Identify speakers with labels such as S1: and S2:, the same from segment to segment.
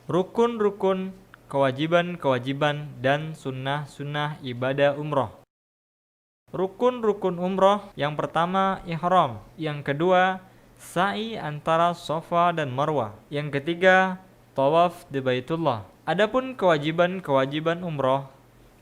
S1: Rukun-rukun, kewajiban-kewajiban, dan sunnah-sunnah ibadah umroh. Rukun-rukun umroh, yang pertama ihram, yang kedua sa'i antara Safa dan Marwah, yang ketiga tawaf di Baitullah. Adapun kewajiban-kewajiban umroh,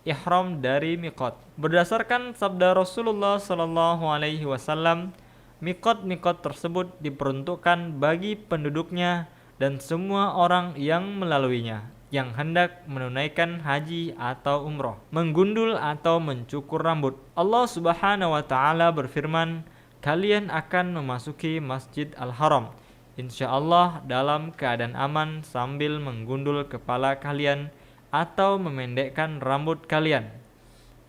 S1: ihram dari miqat. Berdasarkan sabda Rasulullah sallallahu alaihi wasallam, miqat-miqat tersebut diperuntukkan bagi penduduknya dan semua orang yang melaluinya yang hendak menunaikan haji atau umroh, menggundul atau mencukur rambut. Allah Subhanahu wa taala berfirman, "Kalian akan memasuki Masjid Al-Haram insyaallah dalam keadaan aman sambil menggundul kepala kalian atau memendekkan rambut kalian."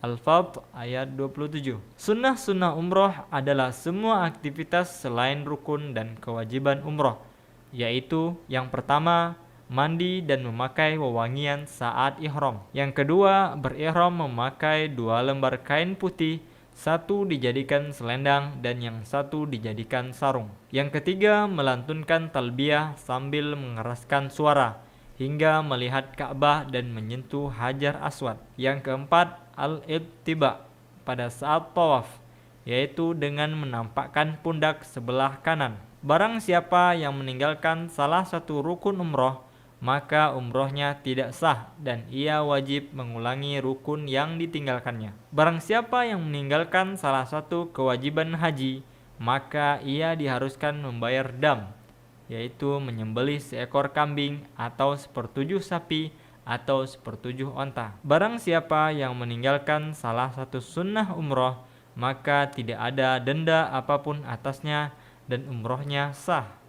S1: Al-Fat ayat 27. Sunnah-sunnah umroh adalah semua aktivitas selain rukun dan kewajiban umroh, yaitu yang pertama mandi dan memakai wewangian saat ihram. Yang kedua, berihram memakai 2 lembar kain putih, satu dijadikan selendang dan yang satu dijadikan sarung. Yang ketiga, melantunkan talbiyah sambil mengeraskan suara hingga melihat Ka'bah dan menyentuh Hajar Aswad. Yang keempat, al-ittiba pada saat tawaf, yaitu dengan menampakkan pundak sebelah kanan. Barang siapa yang meninggalkan salah satu rukun umroh, maka umrohnya tidak sah dan ia wajib mengulangi rukun yang ditinggalkannya. Barang siapa yang meninggalkan salah satu kewajiban haji, maka ia diharuskan membayar dam, yaitu menyembelih seekor kambing atau 1/7 sapi atau 1/7 onta. Barang siapa yang meninggalkan salah satu sunnah umroh, maka tidak ada denda apapun atasnya dan umrohnya sah.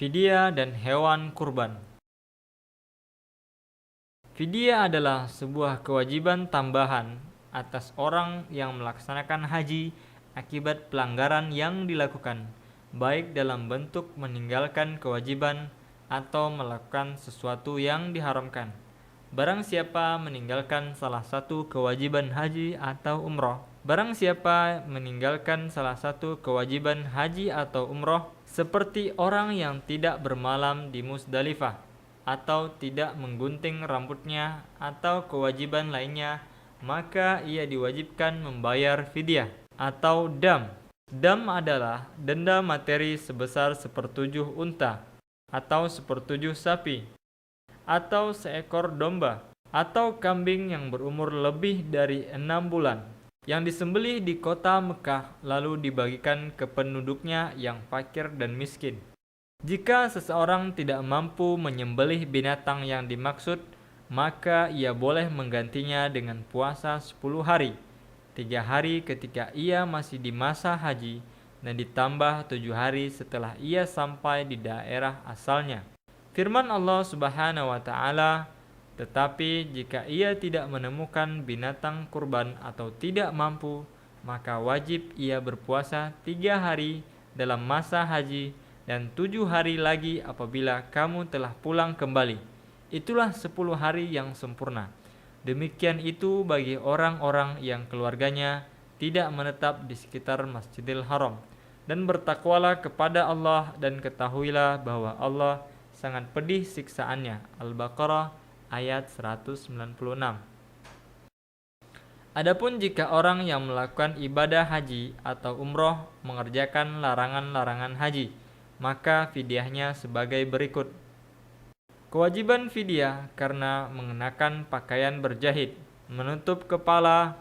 S1: Fidyah dan hewan kurban. Fidyah adalah sebuah kewajiban tambahan atas orang yang melaksanakan haji akibat pelanggaran yang dilakukan, baik dalam bentuk meninggalkan kewajiban atau melakukan sesuatu yang diharamkan. Barang siapa meninggalkan salah satu kewajiban haji atau umroh, seperti orang yang tidak bermalam di Musdalifah atau tidak menggunting rambutnya atau kewajiban lainnya, maka ia diwajibkan membayar fidyah atau dam. Dam adalah denda materi sebesar 1/7 unta atau 1/7 sapi atau seekor domba atau kambing yang berumur lebih dari 6 bulan yang disembelih di kota Mekah lalu dibagikan ke penduduknya yang fakir dan miskin. Jika seseorang tidak mampu menyembelih binatang yang dimaksud, maka ia boleh menggantinya dengan puasa 10 hari, 3 hari ketika ia masih di masa haji dan ditambah 7 hari setelah ia sampai di daerah asalnya. Firman Allah Subhanahu wa taala, "Tetapi jika ia tidak menemukan binatang kurban atau tidak mampu, maka wajib ia berpuasa 3 hari dalam masa haji dan 7 hari lagi apabila kamu telah pulang kembali. Itulah 10 hari yang sempurna. Demikian itu bagi orang-orang yang keluarganya tidak menetap di sekitar Masjidil Haram. Dan bertakwalah kepada Allah dan ketahuilah bahwa Allah sangat pedih siksaannya." Al-Baqarah ayat 196. Adapun jika orang yang melakukan ibadah haji atau umroh mengerjakan larangan-larangan haji, maka fidyahnya sebagai berikut. Kewajiban fidyah karena mengenakan pakaian berjahit, menutup kepala,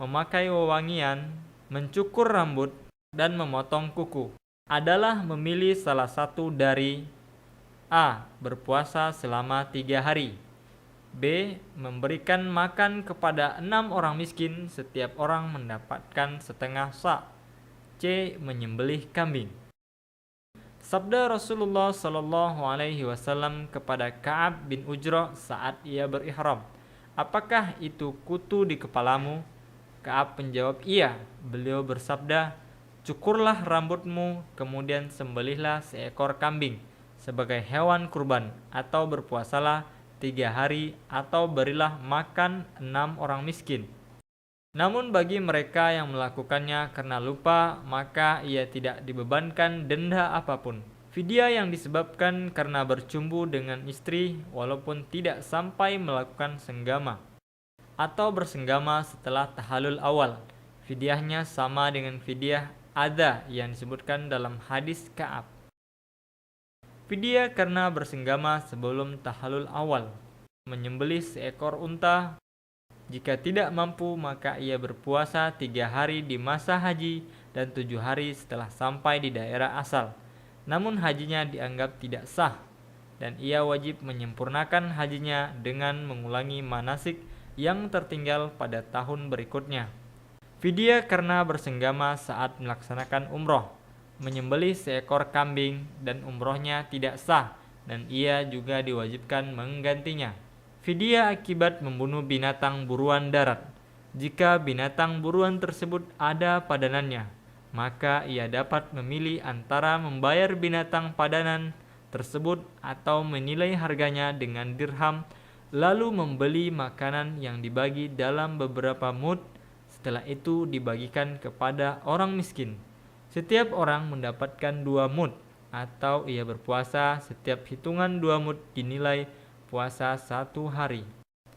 S1: memakai wewangian, mencukur rambut, dan memotong kuku adalah memilih salah satu dari A. Berpuasa selama 3 hari, B. Memberikan makan kepada 6 orang miskin, setiap orang mendapatkan setengah sa', C. Menyembelih kambing. Sabda Rasulullah sallallahu alaihi wasallam kepada Ka'ab bin Ujrah saat ia berihram, "Apakah itu kutu di kepalamu?" Ka'ab menjawab, "Iya." Beliau bersabda, Cukurlah rambutmu, kemudian sembelihlah seekor kambing sebagai hewan kurban, atau berpuasalah 3 hari, atau berilah makan 6 orang miskin. Namun bagi mereka yang melakukannya karena lupa, maka ia tidak dibebankan denda apapun. Fidyah yang disebabkan karena bercumbu dengan istri walaupun tidak sampai melakukan senggama, atau bersenggama setelah tahalul awal, fidyahnya sama dengan fidyah adha yang disebutkan dalam hadis Ka'ab. Fidyah karena bersenggama sebelum tahalul awal: menyembelih seekor unta. Jika tidak mampu, maka ia berpuasa 3 hari di masa haji dan 7 hari setelah sampai di daerah asal. Namun hajinya dianggap tidak sah, dan ia wajib menyempurnakan hajinya dengan mengulangi manasik yang tertinggal pada tahun berikutnya. Fidyah karena bersenggama saat melaksanakan umroh: menyembelih seekor kambing, dan umrohnya tidak sah, dan ia juga diwajibkan menggantinya. Fidyah akibat membunuh binatang buruan darat: jika binatang buruan tersebut ada padanannya, maka ia dapat memilih antara membayar binatang padanan tersebut atau menilai harganya dengan dirham, lalu membeli makanan yang dibagi dalam beberapa mud. Setelah itu dibagikan kepada orang miskin. Setiap orang mendapatkan 2 mud, atau ia berpuasa setiap hitungan 2 mud dinilai puasa 1 hari.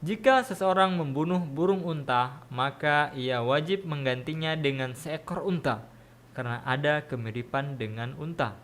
S1: Jika seseorang membunuh burung unta, maka ia wajib menggantinya dengan seekor unta karena ada kemiripan dengan unta.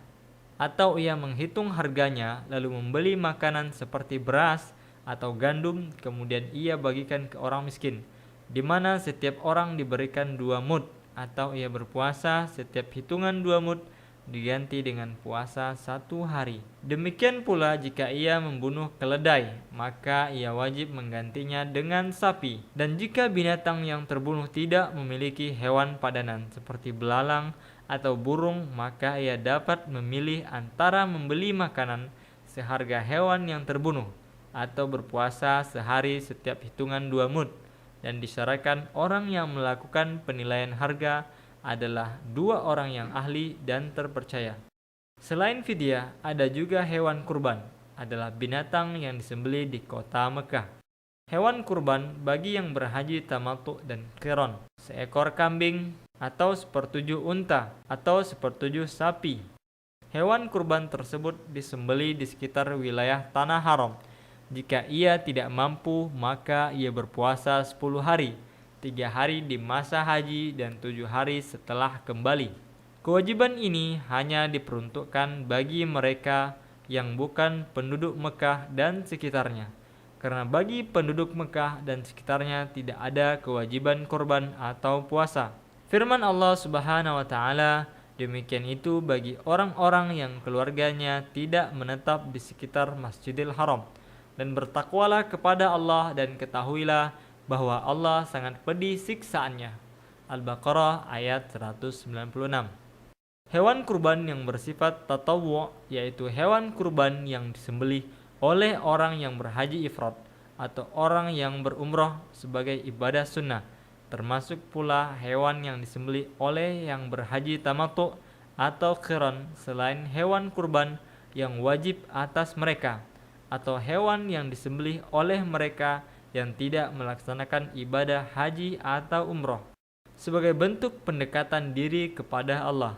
S1: Atau ia menghitung harganya lalu membeli makanan seperti beras atau gandum, kemudian ia bagikan ke orang miskin, di mana setiap orang diberikan 2 mud, atau ia berpuasa setiap hitungan 2 mud diganti dengan puasa 1 hari. Demikian pula jika ia membunuh keledai, maka ia wajib menggantinya dengan sapi. Dan jika binatang yang terbunuh tidak memiliki hewan padanan seperti belalang atau burung, maka ia dapat memilih antara membeli makanan seharga hewan yang terbunuh atau berpuasa sehari setiap hitungan 2 mud. Dan disyaratkan orang yang melakukan penilaian harga adalah 2 orang yang ahli dan terpercaya. Selain fidyah, ada juga hewan kurban, adalah binatang yang disembelih di kota Mekah. Hewan kurban bagi yang berhaji tamattu dan qiran: seekor kambing, atau 1/7 unta, atau 1/7 sapi. Hewan kurban tersebut disembelih di sekitar wilayah tanah haram. Jika ia tidak mampu, maka ia berpuasa 10 hari, 3 hari di masa haji dan 7 hari setelah kembali. Kewajiban ini hanya diperuntukkan bagi mereka yang bukan penduduk Mekah dan sekitarnya, karena bagi penduduk Mekah dan sekitarnya tidak ada kewajiban kurban atau puasa. Firman Allah Subhanahu wa Ta'ala, demikian itu bagi orang-orang yang keluarganya tidak menetap di sekitar Masjidil Haram. Dan bertakwalah kepada Allah dan ketahuilah bahwa Allah sangat pedih siksaannya. Al-Baqarah ayat 196. Hewan kurban yang bersifat tatawwu', yaitu hewan kurban yang disembelih oleh orang yang berhaji ifrad atau orang yang berumrah sebagai ibadah sunnah, termasuk pula hewan yang disembelih oleh yang berhaji tamattu atau qiran selain hewan kurban yang wajib atas mereka, atau hewan yang disembelih oleh mereka yang tidak melaksanakan ibadah haji atau umroh sebagai bentuk pendekatan diri kepada Allah.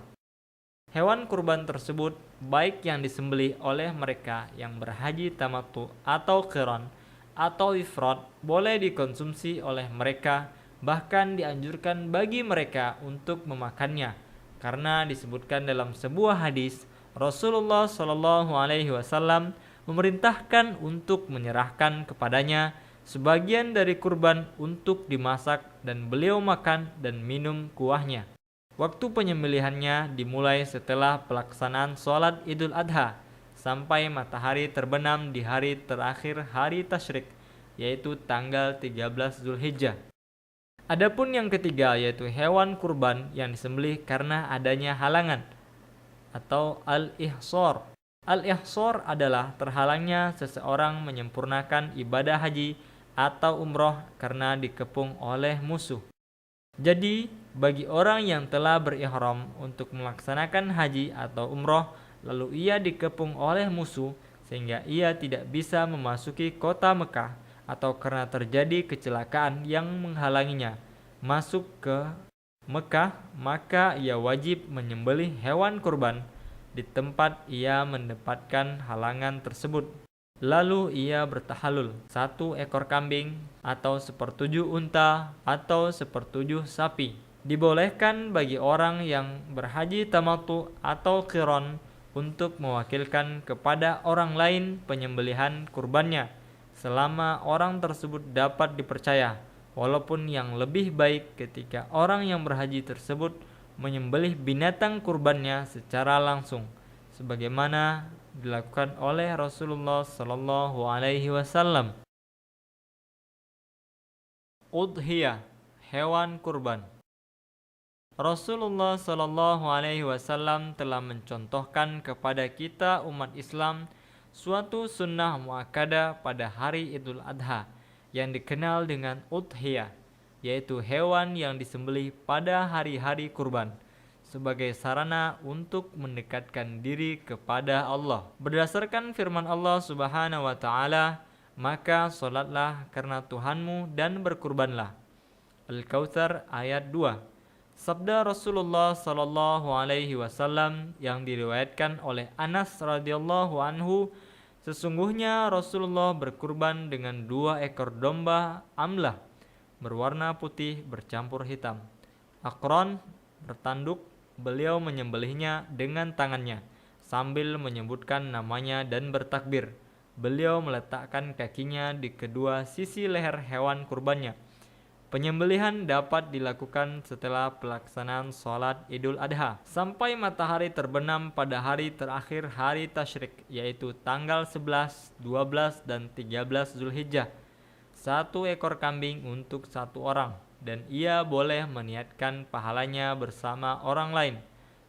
S1: Hewan kurban tersebut, baik yang disembelih oleh mereka yang berhaji tamattu atau qiran atau ifrad, boleh dikonsumsi oleh mereka, bahkan dianjurkan bagi mereka untuk memakannya, karena disebutkan dalam sebuah hadis Rasulullah SAW memerintahkan untuk menyerahkan kepadanya sebagian dari kurban untuk dimasak dan beliau makan dan minum kuahnya. Waktu penyembelihannya dimulai setelah pelaksanaan sholat Idul Adha sampai matahari terbenam di hari terakhir hari tasyrik, yaitu tanggal 13 Zulhijjah. Adapun yang ketiga, yaitu hewan kurban yang disembelih karena adanya halangan atau al-ihsar. Al-ihsar adalah terhalangnya seseorang menyempurnakan ibadah haji atau umroh karena dikepung oleh musuh. Jadi, Bagi orang yang telah berihram untuk melaksanakan haji atau umroh, lalu ia dikepung oleh musuh sehingga ia tidak bisa memasuki kota Mekah, atau karena terjadi kecelakaan yang menghalanginya masuk ke Mekah, maka ia wajib menyembelih hewan kurban di tempat ia mendapatkan halangan tersebut. Lalu ia bertahalul, 1 ekor kambing, atau 1/7 unta, atau 1/7 sapi. Dibolehkan bagi orang yang berhaji tamattu atau qiron untuk mewakilkan kepada orang lain penyembelihan kurbannya, selama orang tersebut dapat dipercaya, walaupun yang lebih baik ketika orang yang berhaji tersebut menyembelih binatang kurbannya secara langsung, sebagaimana dilakukan oleh Rasulullah Shallallahu Alaihi Wasallam. Udhiyah, hewan kurban. Rasulullah Shallallahu Alaihi Wasallam telah mencontohkan kepada kita umat Islam suatu sunnah muakkadah pada hari Idul Adha yang dikenal dengan udhiyah, yaitu hewan yang disembelih pada hari-hari kurban sebagai sarana untuk mendekatkan diri kepada Allah. Berdasarkan firman Allah Subhanahu wa taala, maka salatlah karena Tuhanmu dan berkurbanlah. Al-Kautsar ayat 2. Sabda Rasulullah Sallallahu Alaihi Wasallam yang diriwayatkan oleh Anas radhiyallahu anhu, sesungguhnya Rasulullah berkurban dengan 2 ekor domba amlah berwarna putih bercampur hitam. Aqran bertanduk, beliau menyembelihnya dengan tangannya sambil menyebutkan namanya dan bertakbir. Beliau meletakkan kakinya di kedua sisi leher hewan kurbannya. Penyembelihan dapat dilakukan setelah pelaksanaan sholat Idul Adha sampai matahari terbenam pada hari terakhir hari tasyrik, yaitu tanggal 11, 12, dan 13 Zulhijjah. 1 ekor kambing untuk 1 orang, dan ia boleh meniatkan pahalanya bersama orang lain,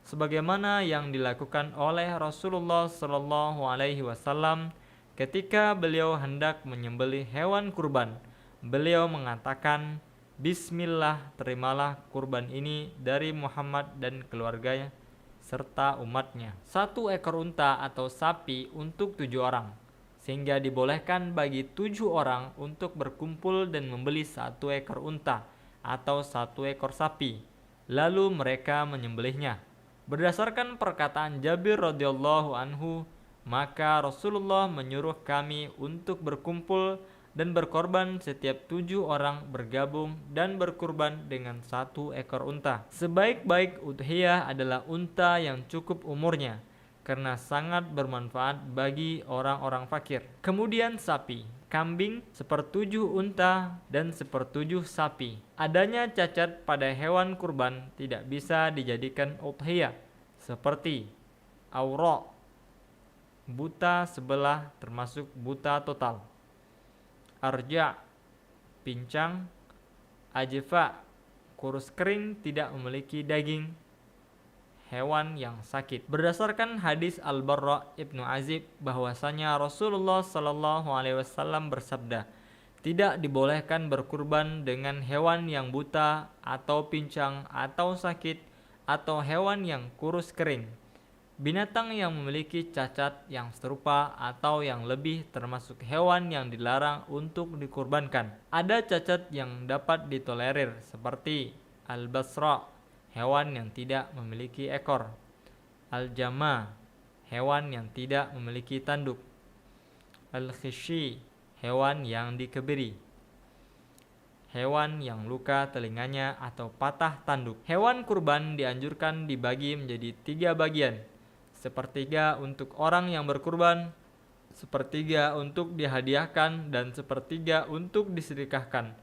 S1: sebagaimana yang dilakukan oleh Rasulullah Shallallahu Alaihi Wasallam ketika beliau hendak menyembelih hewan kurban. Beliau mengatakan, Bismillah, terimalah kurban ini dari Muhammad dan keluarganya serta umatnya. 1 ekor unta atau sapi untuk 7 orang, sehingga dibolehkan bagi 7 orang untuk berkumpul dan membeli 1 ekor unta atau 1 ekor sapi, lalu mereka menyembelihnya. Berdasarkan perkataan Jabir radhiyallahu anhu, maka Rasulullah menyuruh kami untuk berkumpul dan berkorban setiap 7 orang bergabung dan berkurban dengan 1 ekor unta. Sebaik-baik udhiyah adalah unta yang cukup umurnya, karena sangat bermanfaat bagi orang-orang fakir. Kemudian sapi, kambing 1/7 unta dan 1/7 sapi. Adanya cacat pada hewan kurban tidak bisa dijadikan udhiyah, seperti aura, buta sebelah termasuk buta total, arja, pincang, ajfa, kurus kering tidak memiliki daging, hewan yang sakit. Berdasarkan hadis Al-Barra Ibnu Azib bahwasanya Rasulullah Shallallahu Alaihi Wasallam bersabda, tidak dibolehkan berkurban dengan hewan yang buta atau pincang atau sakit atau hewan yang kurus kering. Binatang yang memiliki cacat yang serupa atau yang lebih termasuk hewan yang dilarang untuk dikurbankan. Ada cacat yang dapat ditolerir seperti al-basra, hewan yang tidak memiliki ekor, al-jama, hewan yang tidak memiliki tanduk, al-khishi, hewan yang dikebiri, hewan yang luka telinganya atau patah tanduk. Hewan kurban dianjurkan dibagi menjadi 3 bagian. 1/3 untuk orang yang berkurban, 1/3 untuk dihadiahkan, dan 1/3 untuk disedekahkan.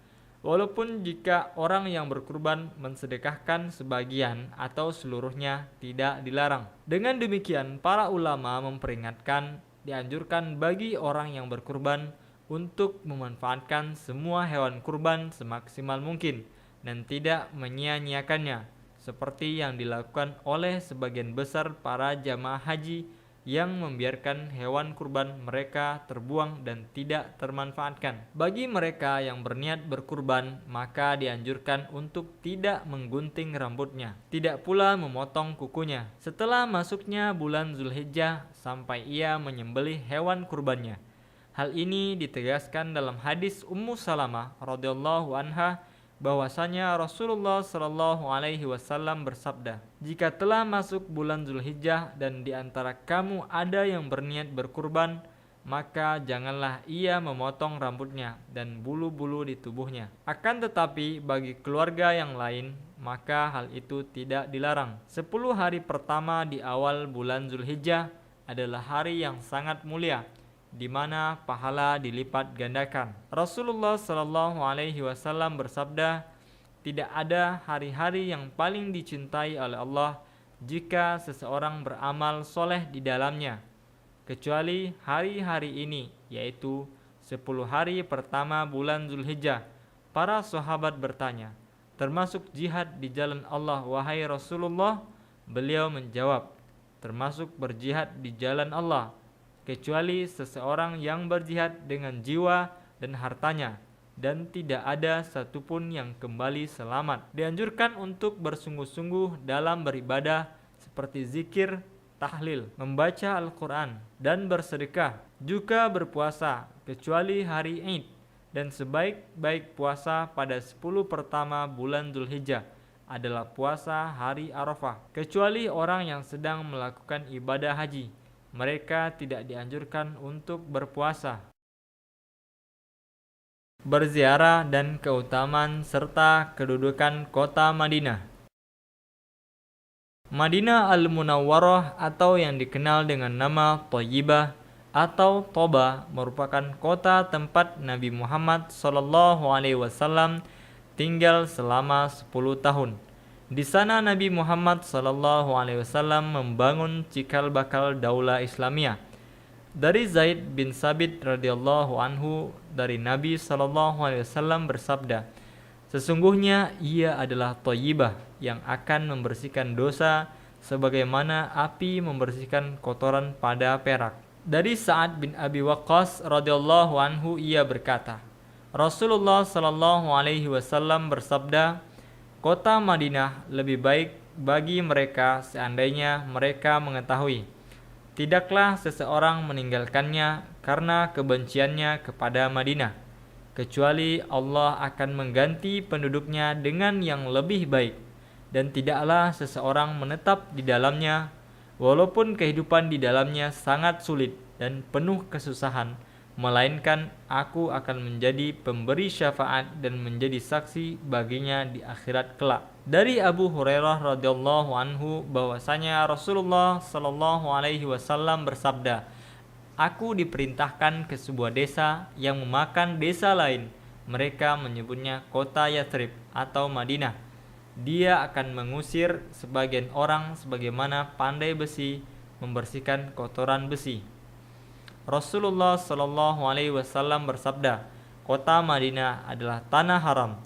S1: Walaupun jika orang yang berkurban mensedekahkan sebagian atau seluruhnya tidak dilarang. Dengan demikian, para ulama memperingatkan dianjurkan bagi orang yang berkurban untuk memanfaatkan semua hewan kurban semaksimal mungkin dan tidak menyia-nyiakannya, seperti yang dilakukan oleh sebagian besar para jamaah haji yang membiarkan hewan kurban mereka terbuang dan tidak termanfaatkan. Bagi mereka yang berniat berkurban, maka dianjurkan untuk tidak menggunting rambutnya, tidak pula memotong kukunya setelah masuknya bulan Zulhijjah sampai ia menyembelih hewan kurbannya. Hal ini ditegaskan dalam hadis Ummu Salamah radhiyallahu anha bahwasanya Rasulullah Shallallahu alaihi wasallam bersabda, "Jika telah masuk bulan Zulhijjah dan di antara kamu ada yang berniat berkurban, maka janganlah ia memotong rambutnya dan bulu-bulu di tubuhnya. Akan tetapi bagi keluarga yang lain, maka hal itu tidak dilarang." 10 hari pertama di awal bulan Zulhijjah adalah hari yang sangat mulia, di mana pahala dilipat gandakan. Rasulullah Shallallahu alaihi wasallam bersabda, "Tidak ada hari-hari yang paling dicintai oleh Allah jika seseorang beramal soleh di dalamnya, kecuali hari-hari ini, yaitu 10 hari pertama bulan Zulhijjah." Para sahabat bertanya, "Termasuk jihad di jalan Allah, wahai Rasulullah?" Beliau menjawab, "Termasuk berjihad di jalan Allah, kecuali seseorang yang berjihad dengan jiwa dan hartanya, dan tidak ada satupun yang kembali selamat." Dianjurkan untuk bersungguh-sungguh dalam beribadah seperti zikir, tahlil, membaca Al-Quran, dan bersedekah, juga berpuasa, kecuali hari Id, dan sebaik-baik puasa pada 10 pertama bulan Zulhijjah adalah puasa hari Arafah, kecuali orang yang sedang melakukan ibadah haji. Mereka tidak dianjurkan untuk berpuasa. Berziarah dan keutamaan serta kedudukan kota Madinah. Madinah Al-Munawwarah atau yang dikenal dengan nama Thayyibah atau Toba merupakan kota tempat Nabi Muhammad SAW tinggal selama 10 tahun. Di sana Nabi Muhammad SAW membangun cikal bakal daulah Islamiyah. Dari Zaid bin Sabit radhiyallahu anhu dari Nabi SAW bersabda, "Sesungguhnya ia adalah Thayyibah yang akan membersihkan dosa sebagaimana api membersihkan kotoran pada perak." Dari Sa'ad bin Abi Waqqas radhiyallahu anhu ia berkata, Rasulullah SAW bersabda, "Kota Madinah lebih baik bagi mereka seandainya mereka mengetahui. Tidaklah seseorang meninggalkannya karena kebenciannya kepada Madinah, kecuali Allah akan mengganti penduduknya dengan yang lebih baik, dan tidaklah seseorang menetap di dalamnya, walaupun kehidupan di dalamnya sangat sulit dan penuh kesusahan, melainkan aku akan menjadi pemberi syafaat dan menjadi saksi baginya di akhirat kelak." Dari Abu Hurairah radhiyallahu anhu bahwasanya Rasulullah sallallahu alaihi wasallam bersabda, "Aku diperintahkan ke sebuah desa yang memakan desa lain. Mereka menyebutnya kota Yathrib atau Madinah. Dia akan mengusir sebagian orang sebagaimana pandai besi membersihkan kotoran besi." Rasulullah Shallallahu alaihi wasallam bersabda, "Kota Madinah adalah tanah haram,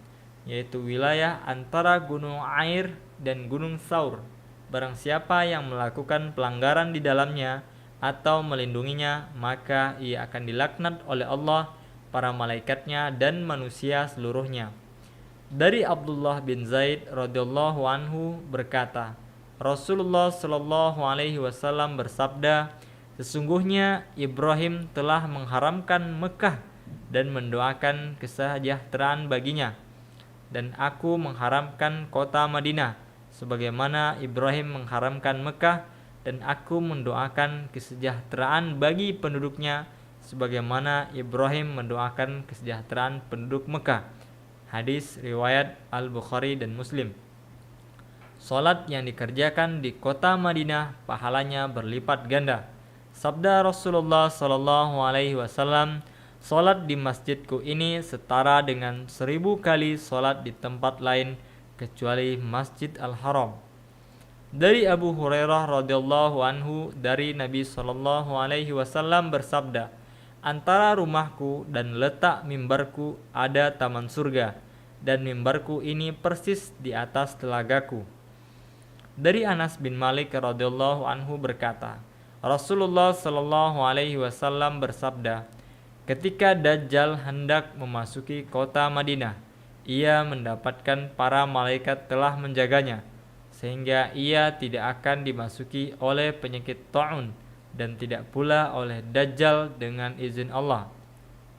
S1: yaitu wilayah antara Gunung Air dan Gunung Saur. Barang siapa yang melakukan pelanggaran di dalamnya atau melindunginya, maka ia akan dilaknat oleh Allah, para malaikatnya, dan manusia seluruhnya." Dari Abdullah bin Zaid radhiyallahu anhu berkata, Rasulullah Shallallahu alaihi wasallam bersabda, "Sesungguhnya Ibrahim telah mengharamkan Mekah dan mendoakan kesejahteraan baginya, dan aku mengharamkan kota Madinah sebagaimana Ibrahim mengharamkan Mekah, dan aku mendoakan kesejahteraan bagi penduduknya sebagaimana Ibrahim mendoakan kesejahteraan penduduk Mekah." Hadis riwayat Al-Bukhari dan Muslim. Salat yang dikerjakan di kota Madinah pahalanya berlipat ganda. Sabda Rasulullah sallallahu alaihi wasallam, "Salat di masjidku ini setara dengan 1000 kali salat di tempat lain kecuali Masjid Al-Haram." Dari Abu Hurairah radhiyallahu anhu dari Nabi sallallahu alaihi wasallam bersabda, "Antara rumahku dan letak mimbarku ada taman surga, dan mimbarku ini persis di atas telagaku." Dari Anas bin Malik radhiyallahu anhu berkata, Rasulullah Shallallahu Alaihi Wasallam bersabda, ketika Dajjal hendak memasuki kota Madinah, ia mendapatkan para malaikat telah menjaganya, sehingga ia tidak akan dimasuki oleh penyakit ta'un dan tidak pula oleh Dajjal dengan izin Allah.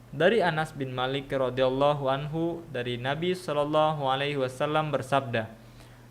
S1: Dari Anas bin Malik radhiyallahu anhu dari Nabi Shallallahu Alaihi Wasallam bersabda,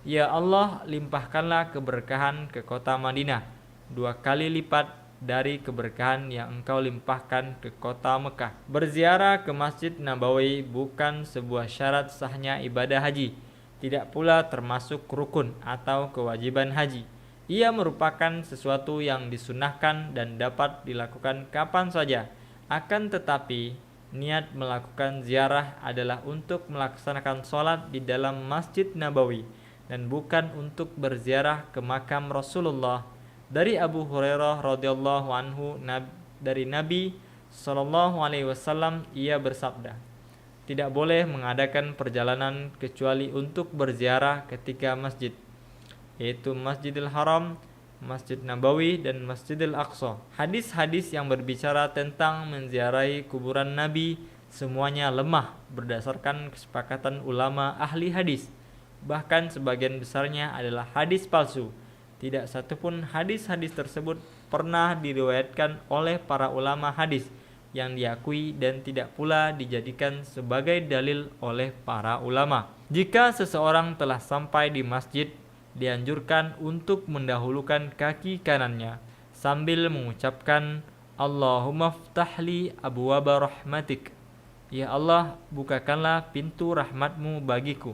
S1: ya Allah, limpahkanlah keberkahan ke kota Madinah 2 kali lipat dari keberkahan yang Engkau limpahkan ke kota Mekah. Berziarah ke Masjid Nabawi bukan sebuah syarat sahnya ibadah haji, tidak pula termasuk rukun atau kewajiban haji. Ia merupakan sesuatu yang disunahkan dan dapat dilakukan kapan saja. Akan tetapi, niat melakukan ziarah adalah untuk melaksanakan sholat di dalam Masjid Nabawi dan bukan untuk berziarah ke makam Rasulullah. Dari Abu Hurairah radhiyallahu anhu dari Nabi Shallallahu Alaihi Wasallam, ia bersabda, tidak boleh mengadakan perjalanan kecuali untuk berziarah ketika masjid, yaitu Masjidil Haram, Masjid Nabawi, dan Masjidil Aqsa. Hadis-hadis yang berbicara tentang menziarahi kuburan Nabi semuanya lemah berdasarkan kesepakatan ulama ahli hadis. Bahkan sebagian besarnya adalah hadis palsu. Tidak satupun hadis-hadis tersebut pernah diriwayatkan oleh para ulama hadis yang diakui dan tidak pula dijadikan sebagai dalil oleh para ulama. Jika seseorang telah sampai di masjid, dianjurkan untuk mendahulukan kaki kanannya sambil mengucapkan Allahumma ftahli abwaba rahmatik, ya Allah, bukakanlah pintu rahmatmu bagiku.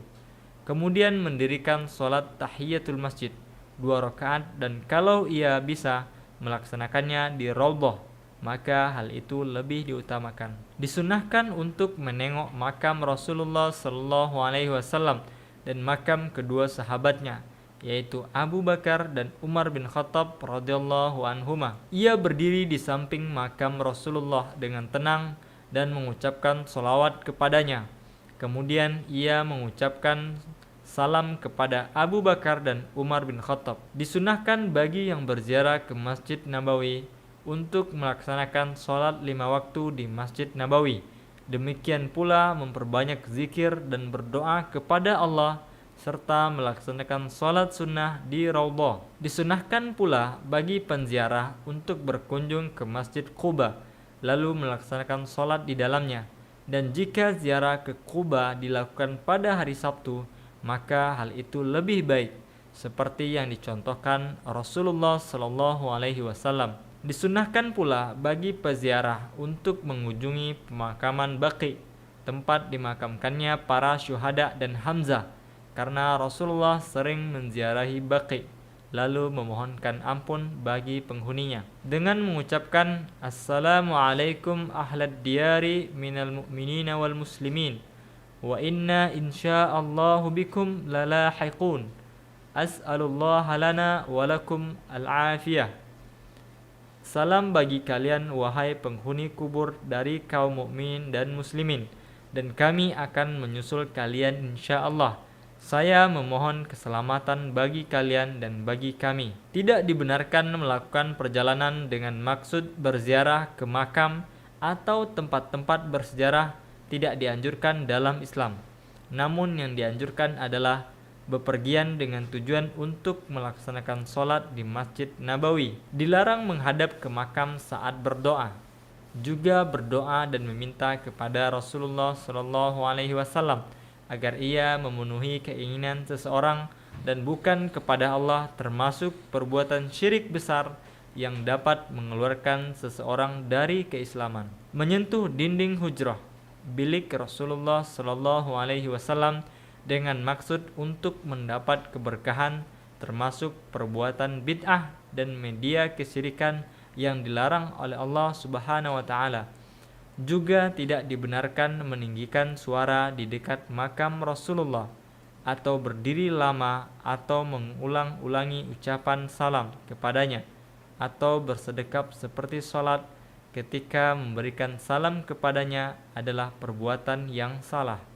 S1: Kemudian mendirikan sholat tahiyatul masjid 2 rakaat, dan kalau ia bisa melaksanakannya di raudhah, maka hal itu lebih diutamakan. Disunahkan untuk menengok makam Rasulullah Shallallahu Alaihi Wasallam dan makam kedua sahabatnya, yaitu Abu Bakar dan Umar bin Khattab radhiyallahu anhuma. Ia berdiri di samping makam Rasulullah dengan tenang dan mengucapkan sholawat kepadanya. Kemudian ia mengucapkan salam kepada Abu Bakar dan Umar bin Khattab. Disunahkan bagi yang berziarah ke Masjid Nabawi untuk melaksanakan sholat 5 waktu di Masjid Nabawi. Demikian pula memperbanyak zikir dan berdoa kepada Allah serta melaksanakan sholat sunnah di raudhah. Disunahkan pula bagi penziarah untuk berkunjung ke Masjid Quba lalu melaksanakan sholat di dalamnya. Dan jika ziarah ke Quba dilakukan pada hari Sabtu, maka hal itu lebih baik, seperti yang dicontohkan Rasulullah Shallallahu Alaihi Wasallam. Disunahkan pula bagi peziarah untuk mengunjungi pemakaman Baqi, tempat dimakamkannya para syuhada dan Hamzah, karena Rasulullah sering menziarahi Baqi lalu memohonkan ampun bagi penghuninya dengan mengucapkan Assalamualaikum ahlad diyari minal mu'minina wal muslimin wa inna insyaallahu bikum lalahiqun as'alullaha lana walakum al-afiyah. Salam bagi kalian wahai penghuni kubur dari kaum mukmin dan muslimin, dan kami akan menyusul kalian insyaallah. Saya memohon keselamatan bagi kalian dan bagi kami. Tidak dibenarkan melakukan perjalanan dengan maksud berziarah ke makam atau tempat-tempat bersejarah, tidak dianjurkan dalam Islam. Namun yang dianjurkan adalah bepergian dengan tujuan untuk melaksanakan sholat di Masjid Nabawi. Dilarang menghadap ke makam saat berdoa. Juga berdoa dan meminta kepada Rasulullah Shallallahu Alaihi Wasallam agar ia memenuhi keinginan seseorang dan bukan kepada Allah, termasuk perbuatan syirik besar yang dapat mengeluarkan seseorang dari keislaman. Menyentuh dinding hujrah bilik Rasulullah Shallallahu Alaihi Wasallam dengan maksud untuk mendapat keberkahan termasuk perbuatan bid'ah dan media kesyirikan yang dilarang oleh Allah Subhanahu wa taala. Juga tidak dibenarkan meninggikan suara di dekat makam Rasulullah atau berdiri lama atau mengulang-ulangi ucapan salam kepadanya atau bersedekap seperti sholat ketika memberikan salam kepadanya adalah perbuatan yang salah.